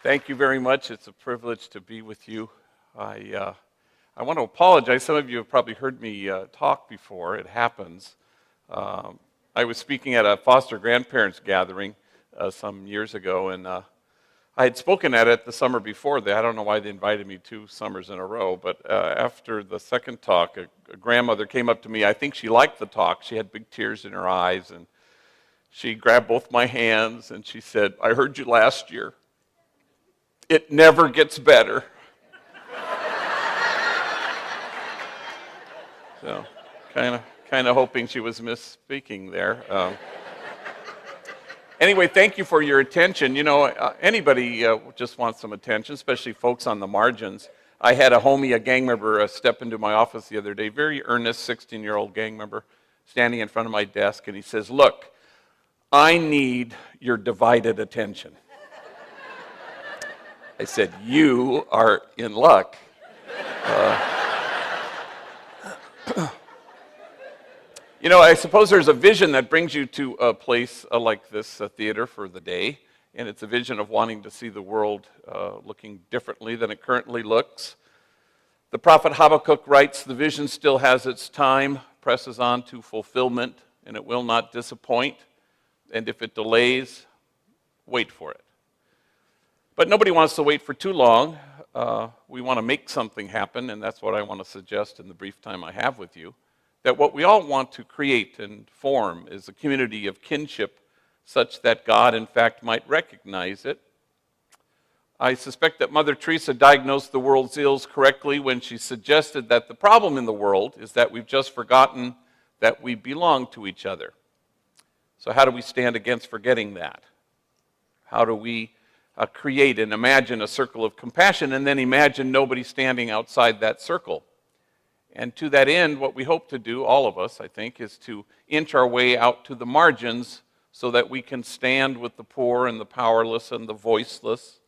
Thank you very much. It's a privilege to be with you. I want to apologize. Some of you have probably heard me talk before. It happens. I was speaking at a foster grandparents gathering some years ago, and I had spoken at it the summer before. I don't know why they invited me 2 summers in a row, but after the second talk, a grandmother came up to me. I think she liked the talk. She had big tears in her eyes, and she grabbed both my hands, and she said, "I heard you last year. It never gets better." So, kind of hoping she was misspeaking there. Anyway, thank you for your attention. You know, anybody just wants some attention, especially folks on the margins. I had a gang member, step into my office the other day, very earnest 16-year-old gang member, standing in front of my desk, and he says, "Look, I need your divided attention." I said, "You are in luck." You know, I suppose there's a vision that brings you to a place like this theater for the day, and it's a vision of wanting to see the world looking differently than it currently looks. The prophet Habakkuk writes, "The vision still has its time, presses on to fulfillment, and it will not disappoint. And if it delays, wait for it." But nobody wants to wait for too long. We want to make something happen, and that's what I want to suggest in the brief time I have with you. That what we all want to create and form is a community of kinship such that God, in fact, might recognize it. I suspect that Mother Teresa diagnosed the world's ills correctly when she suggested that the problem in the world is that we've just forgotten that we belong to each other. So how do we stand against forgetting that? How do we create and imagine a circle of compassion and then imagine nobody standing outside that circle? And to that end, what we hope to do, all of us, I think, is to inch our way out to the margins so that we can stand with the poor and the powerless and the voiceless,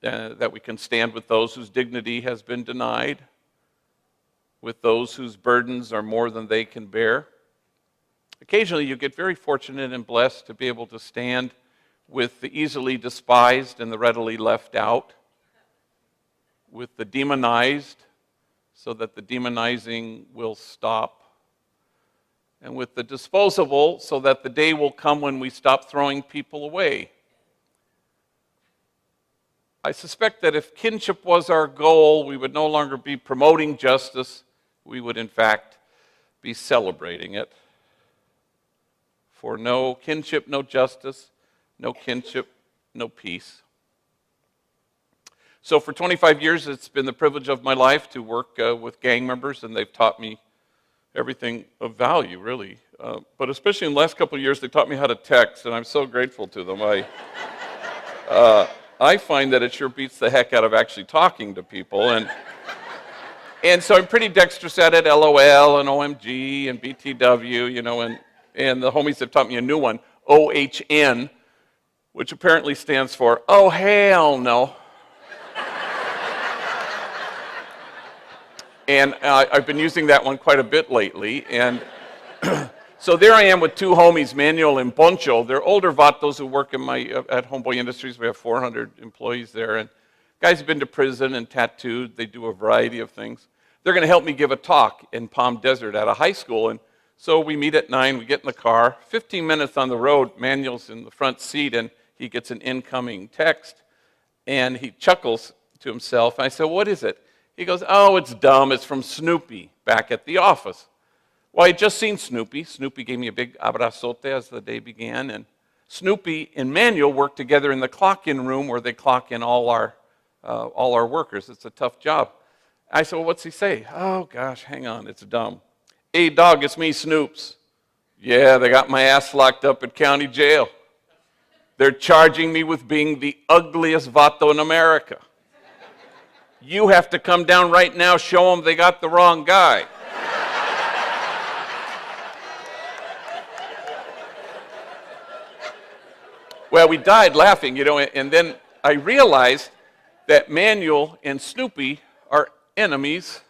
that we can stand with those whose dignity has been denied, with those whose burdens are more than they can bear. Occasionally, you get very fortunate and blessed to be able to stand with the easily despised and the readily left out, with the demonized, so that the demonizing will stop, and with the disposable, so that the day will come when we stop throwing people away. I suspect that if kinship was our goal, we would no longer be promoting justice, we would in fact be celebrating it. For no kinship, no justice, no kinship, no peace. So for 25 years, it's been the privilege of my life to work with gang members, and they've taught me everything of value, really. But especially in the last couple of years, they taught me how to text, and I'm so grateful to them. I find that it sure beats the heck out of actually talking to people, and so I'm pretty dexterous at it, LOL and OMG and BTW, you know, and the homies have taught me a new one, OHN, which apparently stands for, "Oh, hell no." And I've been using that one quite a bit lately. And so there I am with 2 homies, Manuel and Poncho. They're older vatos who work at Homeboy Industries. We have 400 employees there. And guys have been to prison and tattooed. They do a variety of things. They're going to help me give a talk in Palm Desert at a high school. And so we meet at 9. We get in the car. 15 minutes on the road, Manuel's in the front seat, and he gets an incoming text. And he chuckles to himself. And I said, "What is it?" He goes, "Oh, it's dumb. It's from Snoopy back at the office." Well, I had just seen Snoopy. Snoopy gave me a big abrazote as the day began. And Snoopy and Manuel work together in the clock-in room where they clock in all our workers. It's a tough job. I said, "Well, what's he say?" "Oh, gosh, hang on. It's dumb. Hey, dog, it's me, Snoops. Yeah, they got my ass locked up at county jail. They're charging me with being the ugliest vato in America. You have to come down right now, show them they got the wrong guy." Well, we died laughing, you know, and then I realized that Manuel and Snoopy are enemies,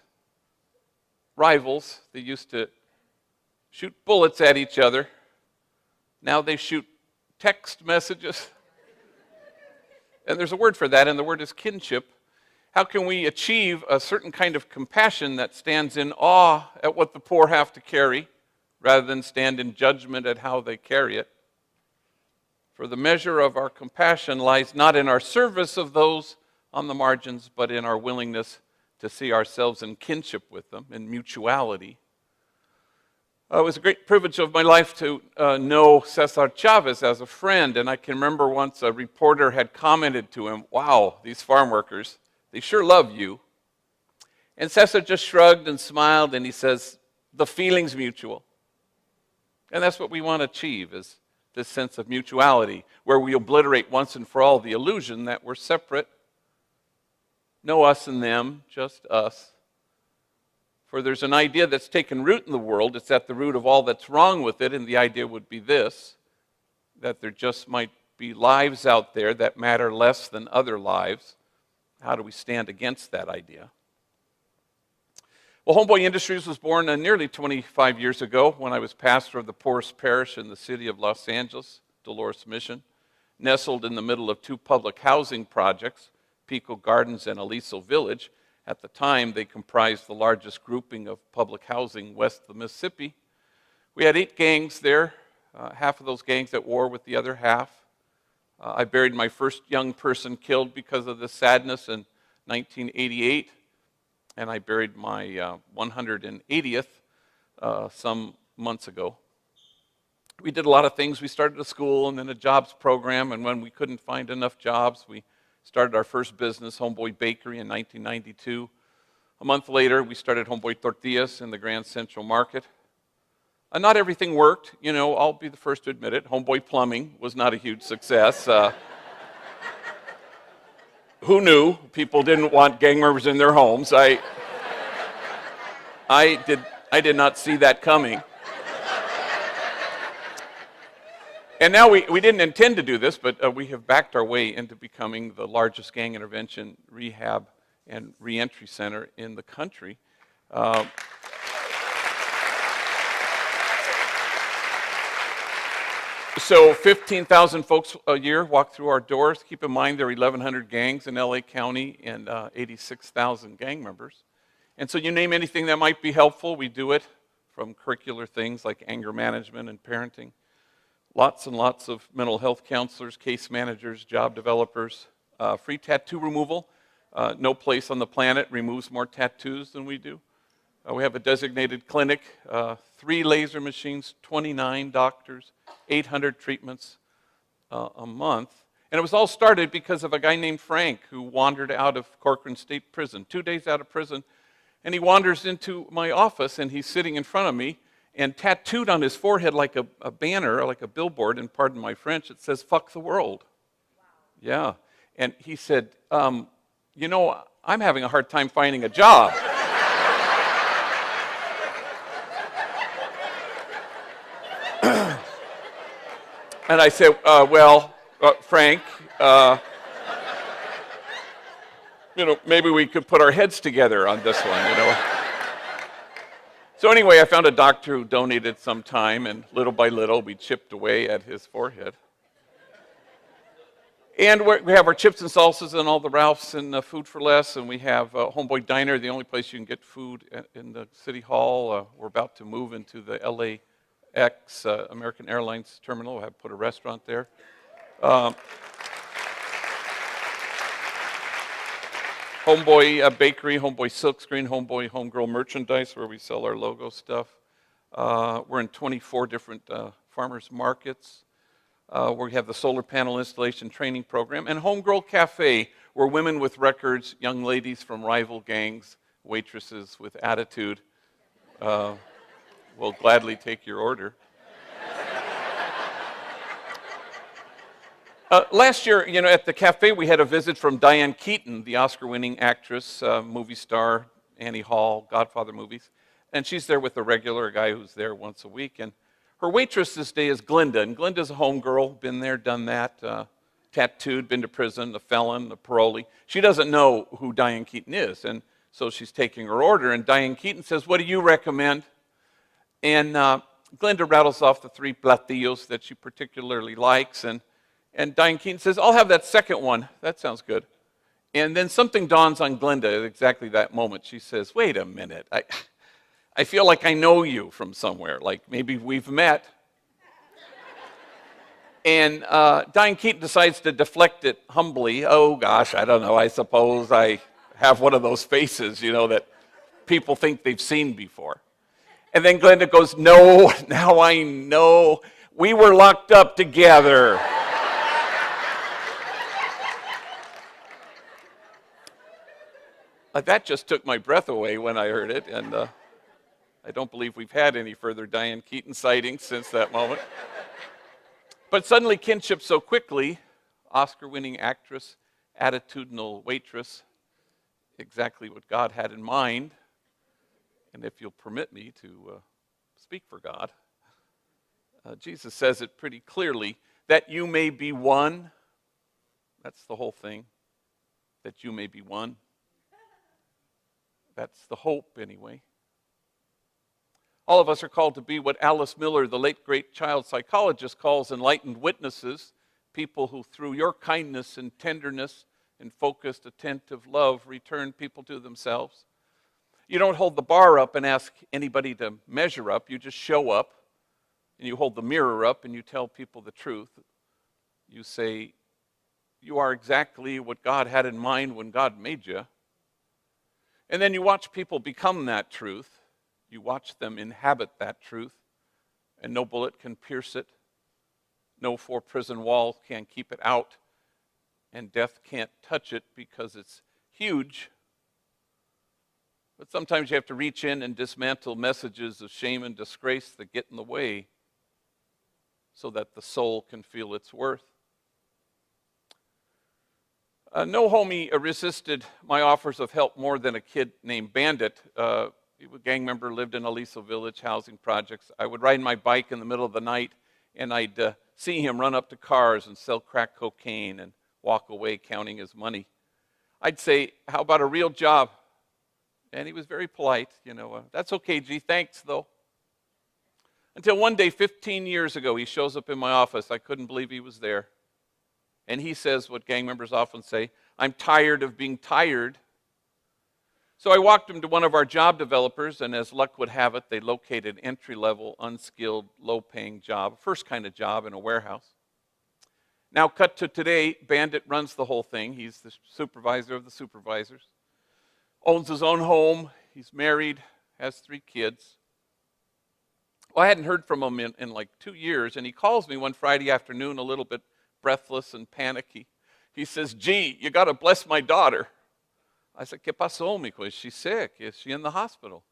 rivals. They used to shoot bullets at each other. Now they shoot text messages. And there's a word for that, and the word is kinship. How can we achieve a certain kind of compassion that stands in awe at what the poor have to carry, rather than stand in judgment at how they carry it? For the measure of our compassion lies not in our service of those on the margins, but in our willingness to see ourselves in kinship with them, in mutuality. It was a great privilege of my life to know Cesar Chavez as a friend, and I can remember once a reporter had commented to him, "Wow, these farm workers, they sure love you." And Cesar just shrugged and smiled, and he says, "The feeling's mutual." And that's what we want to achieve, is this sense of mutuality, where we obliterate once and for all the illusion that we're separate. No us and them, just us. For there's an idea that's taken root in the world. It's at the root of all that's wrong with it, and the idea would be this, that there just might be lives out there that matter less than other lives. How do we stand against that idea? Well, Homeboy Industries was born nearly 25 years ago when I was pastor of the poorest parish in the city of Los Angeles, Dolores Mission, nestled in the middle of two public housing projects, Pico Gardens and Aliso Village. At the time, they comprised the largest grouping of public housing west of the Mississippi. We had 8 gangs there, half of those gangs at war with the other half. I buried my first young person killed because of this sadness in 1988, and I buried my 180th some months ago. We did a lot of things. We started a school and then a jobs program, and when we couldn't find enough jobs, we started our first business, Homeboy Bakery, in 1992. A month later, we started Homeboy Tortillas in the Grand Central Market. Not everything worked, I'll be the first to admit it. Homeboy Plumbing was not a huge success. Who knew? People didn't want gang members in their homes. I did not see that coming. And now we didn't intend to do this, but we have backed our way into becoming the largest gang intervention, rehab, and reentry center in the country. So 15,000 folks a year walk through our doors. Keep in mind there are 1,100 gangs in LA County and 86,000 gang members. And so you name anything that might be helpful, we do it, from curricular things like anger management and parenting. Lots and lots of mental health counselors, case managers, job developers, free tattoo removal. No place on the planet removes more tattoos than we do. We have a designated clinic, 3 laser machines, 29 doctors, 800 treatments a month. And it was all started because of a guy named Frank who wandered out of Corcoran State Prison, 2 days out of prison. And he wanders into my office, and he's sitting in front of me, and tattooed on his forehead like a banner, like a billboard, and pardon my French, it says, "Fuck the world." Wow. Yeah. And he said, I'm having a hard time finding a job. And I said, Frank, maybe we could put our heads together on this one, So anyway, I found a doctor who donated some time, and little by little, we chipped away at his forehead. And we have our chips and salsas and all the Ralphs and Food for Less, and we have Homeboy Diner, the only place you can get food in the City Hall. We're about to move into the LAX American Airlines terminal. We'll have put a restaurant there. Homeboy Bakery, Homeboy Silkscreen, Homeboy Homegirl Merchandise, where we sell our logo stuff. We're in 24 different farmers markets. We have the solar panel installation training program. And Homegirl Cafe, where women with records, young ladies from rival gangs, waitresses with attitude will gladly take your order. Last year, at the cafe, we had a visit from Diane Keaton, the Oscar-winning actress, movie star, Annie Hall, Godfather movies. And she's there with a guy who's there once a week. And her waitress this day is Glinda. And Glinda's a homegirl, been there, done that, tattooed, been to prison, a felon, a parolee. She doesn't know who Diane Keaton is. And so she's taking her order. And Diane Keaton says, "What do you recommend?" And Glinda rattles off the 3 platillos that she particularly likes. And And Diane Keaton says, I'll have that second one. That sounds good. And then something dawns on Glenda at exactly that moment. She says, wait a minute. I feel like I know you from somewhere, like maybe we've met. And Diane Keaton decides to deflect it humbly. Oh, gosh, I don't know. I suppose I have one of those faces, that people think they've seen before. And then Glenda goes, no, now I know. We were locked up together. That just took my breath away when I heard it. And I don't believe we've had any further Diane Keaton sightings since that moment. But suddenly Kinship so quickly, Oscar-winning actress, attitudinal waitress, exactly what God had in mind. And if you'll permit me to speak for God, Jesus says it pretty clearly, that you may be one. That's the whole thing, that you may be one. That's the hope anyway. All of us are called to be what Alice Miller, the late great child psychologist, calls enlightened witnesses, people who through your kindness and tenderness and focused, attentive love return people to themselves. You don't hold the bar up and ask anybody to measure up. You just show up and you hold the mirror up and you tell people the truth. You say, you are exactly what God had in mind when God made you. And then you watch people become that truth. You watch them inhabit that truth, and no bullet can pierce it. No four-prison wall can keep it out, and death can't touch it because it's huge. But sometimes you have to reach in and dismantle messages of shame and disgrace that get in the way so that the soul can feel its worth. No homie resisted my offers of help more than a kid named Bandit. He was a gang member, lived in Aliso Village housing projects. I would ride my bike in the middle of the night, and I'd see him run up to cars and sell crack cocaine and walk away counting his money. I'd say, how about a real job? And he was very polite, that's okay, G, thanks, though. Until one day, 15 years ago, he shows up in my office. I couldn't believe he was there. And he says what gang members often say, I'm tired of being tired. So I walked him to one of our job developers, and as luck would have it, they located an entry-level, unskilled, low-paying job, first kind of job in a warehouse. Now cut to today, Bandit runs the whole thing. He's the supervisor of the supervisors, owns his own home, he's married, has 3 kids. Well, I hadn't heard from him in like 2 years, and he calls me one Friday afternoon a little bit breathless and panicky. He says, gee, you got to bless my daughter. I said, ¿Qué pasó, mijo? Is she sick? Is she in the hospital?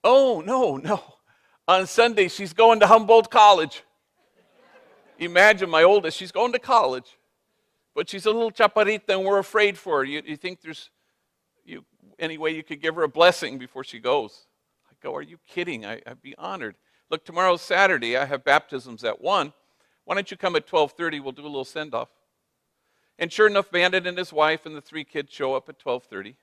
Oh, no. On Sunday, she's going to Humboldt College. Imagine my oldest, she's going to college. But she's a little chaparrita, and we're afraid for her. You think there's any way you could give her a blessing before she goes? I go, are you kidding? I'd be honored. Look, tomorrow's Saturday. I have baptisms at 1. Why don't you come at 12:30? We'll do a little send-off. And sure enough, Bandit and his wife and the 3 kids show up at 12:30.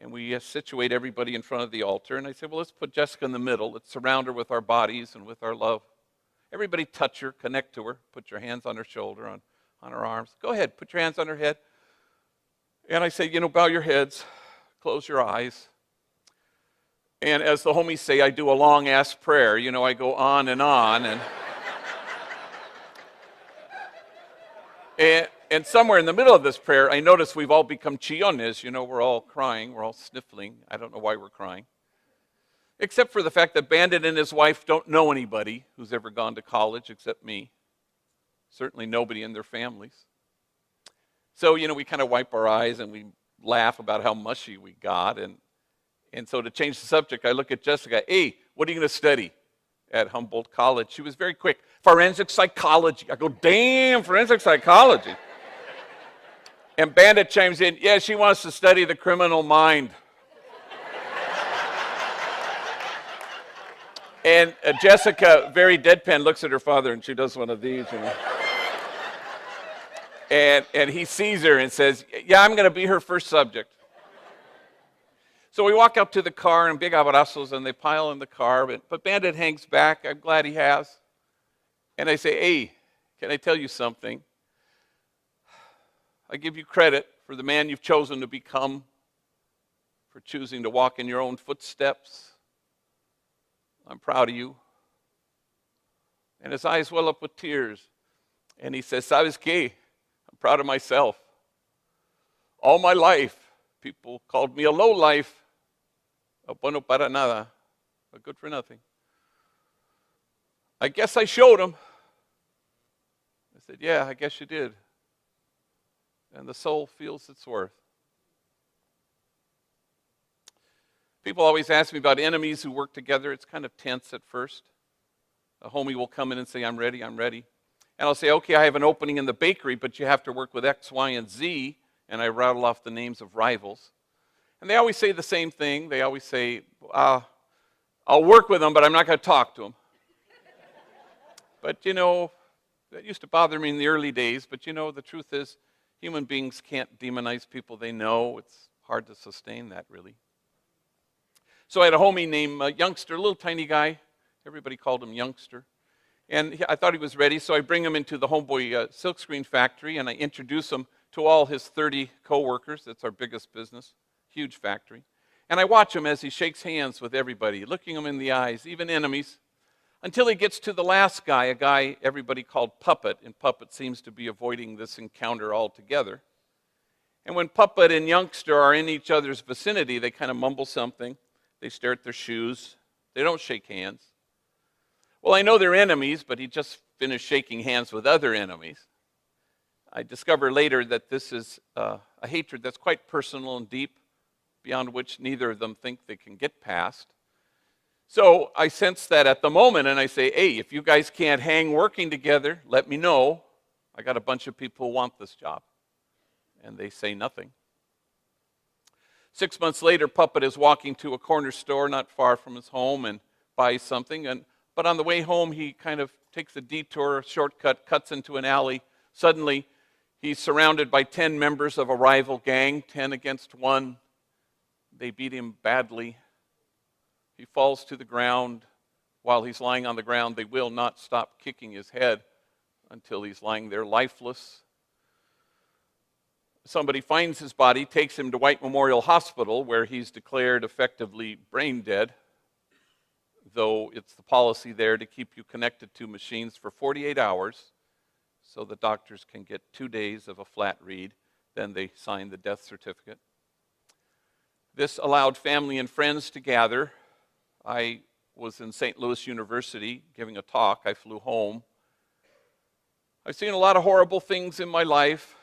And we situate everybody in front of the altar. And I said, well, let's put Jessica in the middle. Let's surround her with our bodies and with our love. Everybody touch her, connect to her. Put your hands on her shoulder, on her arms. Go ahead, put your hands on her head. And I say, bow your heads, close your eyes. And as the homies say, I do a long-ass prayer. I go on and on. And somewhere in the middle of this prayer, I notice we've all become chillones. We're all crying. We're all sniffling. I don't know why we're crying. Except for the fact that Bandit and his wife don't know anybody who's ever gone to college except me. Certainly nobody in their families. So, we kind of wipe our eyes and we laugh about how mushy we got. And so to change the subject, I look at Jessica. Hey, what are you going to study at Humboldt College? She was very quick. Forensic psychology. I go, damn, forensic psychology. And Bandit chimes in, yeah, she wants to study the criminal mind. And Jessica, very deadpan, looks at her father and she does one of these. And he sees her and says, yeah, I'm going to be her first subject. So we walk up to the car and big abrazos and they pile in the car. But Bandit hangs back. I'm glad he has. And I say, hey, Can I tell you something? I give you credit for the man you've chosen to become, for choosing to walk in your own footsteps. I'm proud of you. And his eyes well up with tears. And he says, ¿Sabes qué? I'm proud of myself. All my life, people called me a lowlife, a bueno para nada, a good for nothing. I guess I showed him. I said, yeah, I guess you did. And the soul feels its worth. People always ask me about enemies who work together. It's kind of tense at first. A homie will come in and say, I'm ready. And I'll say, okay, I have an opening in the bakery, but you have to work with X, Y, and Z. And I rattle off the names of rivals. And they always say the same thing. They always say, I'll work with them, but I'm not going to talk to them. But, that used to bother me in the early days. But, the truth is, human beings can't demonize people they know. It's hard to sustain that, really. So I had a homie named Youngster, a little tiny guy. Everybody called him Youngster. And I thought he was ready, so I bring him into the Homeboy silkscreen factory, and I introduce him to all his 30 coworkers. That's our biggest business, huge factory. And I watch him as he shakes hands with everybody, looking him in the eyes, even enemies, until he gets to the last guy, a guy everybody called Puppet, and Puppet seems to be avoiding this encounter altogether. And when Puppet and Youngster are in each other's vicinity, they kind of mumble something. They stare at their shoes. They don't shake hands. Well, I know they're enemies, but he just finished shaking hands with other enemies. I discover later that this is a hatred that's quite personal and deep, beyond which neither of them think they can get past. So I sense that at the moment, and I say, hey, if you guys can't hang working together, let me know. I got a bunch of people who want this job. And they say nothing. 6 months later, Puppet is walking to a corner store not far from his home and buys something. But on the way home, he kind of takes a detour, shortcut, cuts into an alley. Suddenly, he's surrounded by 10 members of a rival gang, 10 against 1. They beat him badly. He falls to the ground. While he's lying on the ground, they will not stop kicking his head until he's lying there lifeless. Somebody finds his body, takes him to White Memorial Hospital, where he's declared effectively brain dead, though it's the policy there to keep you connected to machines for 48 hours so the doctors can get 2 days of a flat read. Then they sign the death certificate. This allowed family and friends to gather. I was in St. Louis University giving a talk. I flew home. I've seen a lot of horrible things in my life,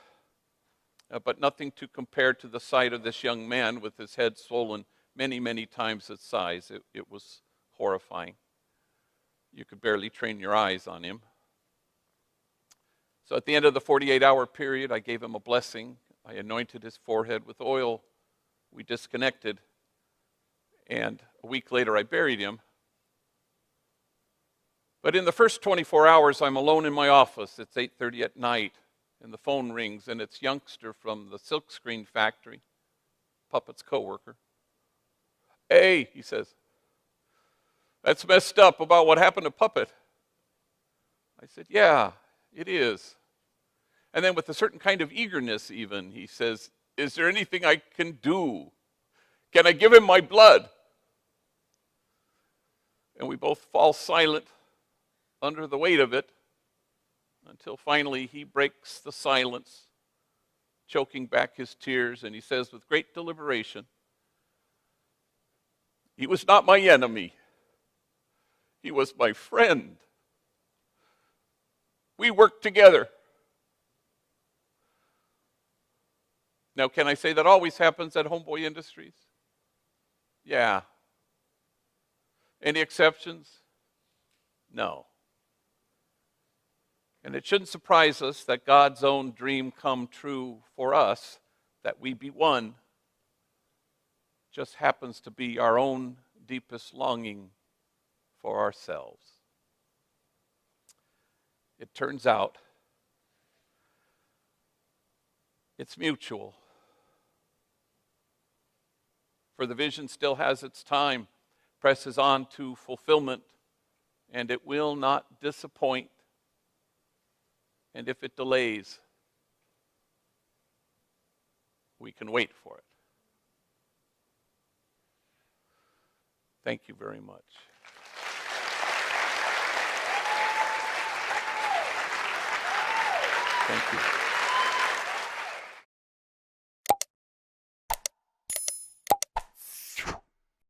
but nothing to compare to the sight of this young man with his head swollen many, many times its size. It was horrifying. You could barely train your eyes on him. So at the end of the 48-hour period, I gave him a blessing. I anointed his forehead with oil. We disconnected. And a week later, I buried him. But in the first 24 hours, I'm alone in my office. It's 8:30 at night. And the phone rings, and it's Youngster from the silkscreen factory, Puppet's coworker. Hey, he says, that's messed up about what happened to Puppet. I said, yeah, it is. And then with a certain kind of eagerness even, he says, is there anything I can do? Can I give him my blood? And we both fall silent under the weight of it, until finally he breaks the silence, choking back his tears, and he says with great deliberation, he was not my enemy. He was my friend. We worked together. Now, can I say that always happens at Homeboy Industries? Yeah. Any exceptions? No. And it shouldn't surprise us that God's own dream come true for us, that we be one, just happens to be our own deepest longing for ourselves. It turns out it's mutual. For the vision still has its time, presses on to fulfillment, and it will not disappoint. And if it delays, we can wait for it. Thank you very much. Thank you.